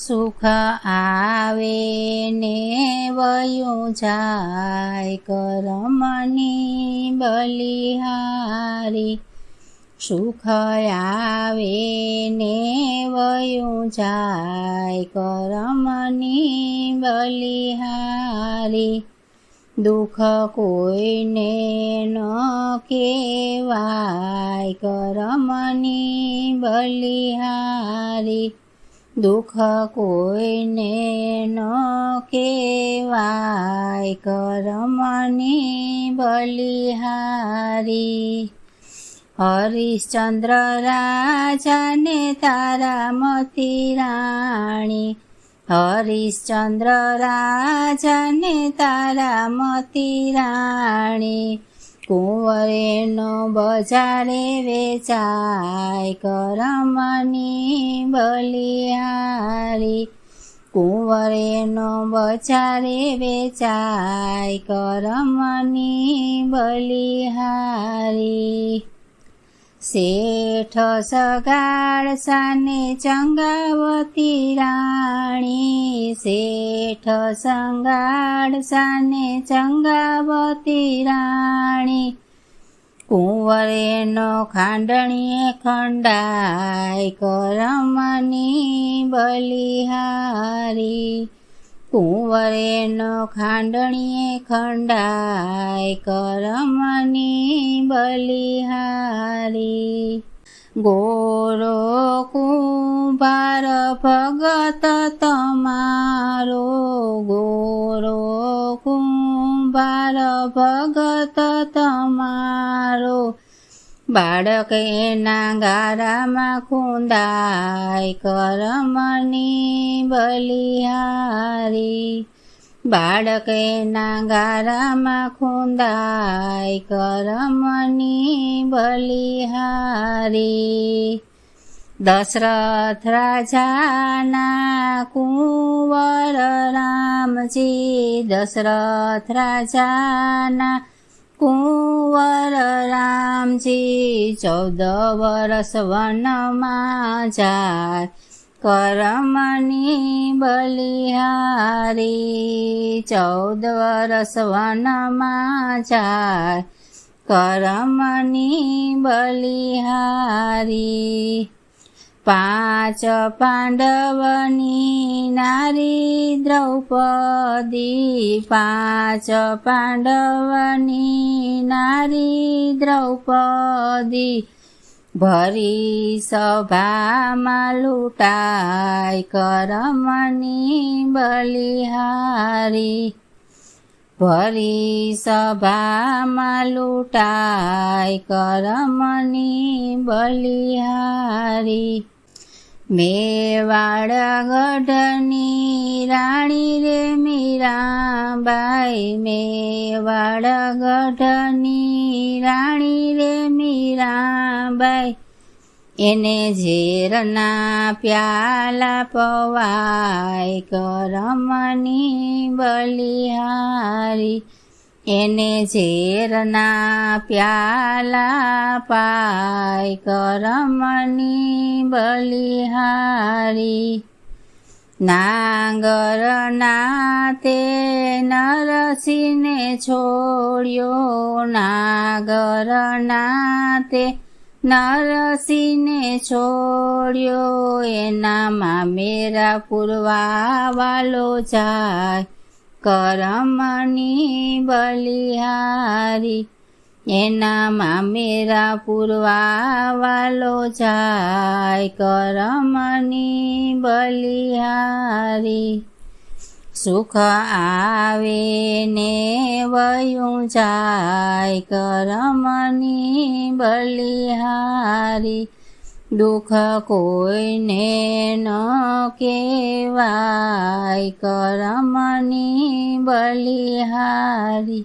સુખ આવે ને વયું જાય કર્મની બલિહારી। સુખ આવે ને વયું જાય કર્મની બલિહારી। દુઃખ કોઈને ન કહેવાય કર્મની બલિહારી। દુઃખ કોઈને ન કહેવાય કર્મની બલિહારી। હરિશ્ચંદ્ર રાજાને તારામતી રાણી। હરિશ્ચંદ્ર રાજાને તારામતી રાણી। કુંવરેનો બજારે વેચાય કર્મની બલિહારી। કુંવરેનો બજારે વેચાય કર્મની બલિહારી। શેઠ સગાડસાને ચંગાવતી રાણી। શેઠ સગાડસાને ચંગાવતી રાણી। કુંવરેનો ખાંડણીએ ખંડાય કર્મની બલિહારી। કુંવરેનો ખાંડણીએ ખંડાય કર્મની બલિહારી। ગોરો કુંભાર ભગત તમારો। ગોરો કુંભાર ભગત તમારો। બાળક એના ગારામાં ખૂંદાય કર્મની બલિહારી। બાળક એના ગારામાં ખૂંદાય કર્મની બલિહારી। દશરથ રાજાના કુંવર રામજી। દશરથ રાજાના કુંવર રામજી। 14 વર્ષ વનમાં જાય કર્મની બલિહારી। 14 વર્ષ વનમાં જાય કર્મની બલિહારી। 5 પાંડવની નારી દ્રૌપદી। 5 પાંડવની નારી દ્રૌપદી। ભરી સભામાં લૂંટાય કર્મની બલિહારી। ભરી સભામાં લૂંટાય કર્મની બલિહારી। મેવાડ ગઢની રાણી રે મીરાબાઈ। મેવાડ ગઢની રાણી રે મીરાબાઈ। એને ઝેરના પ્યાલા પવાય કર્મની બલિહારી। એને ઝેરના પ્યાલા પાય કર્મની બલિહારી। નાગરના તે નરસિંહને છોડ્યો। નાગરના તે નરસિંહને છોડ્યો। એના મામેરા પૂરવા વાલો જાય કર્મની બલિહારી। એના મામેરા પૂરવા વાલો જાય કર્મની બલિહારી। સુખ આવે ને વયું જાય કર્મની બલિહારી। દુઃખ કોઈને ન કહેવાય કર્મની બલિહારી।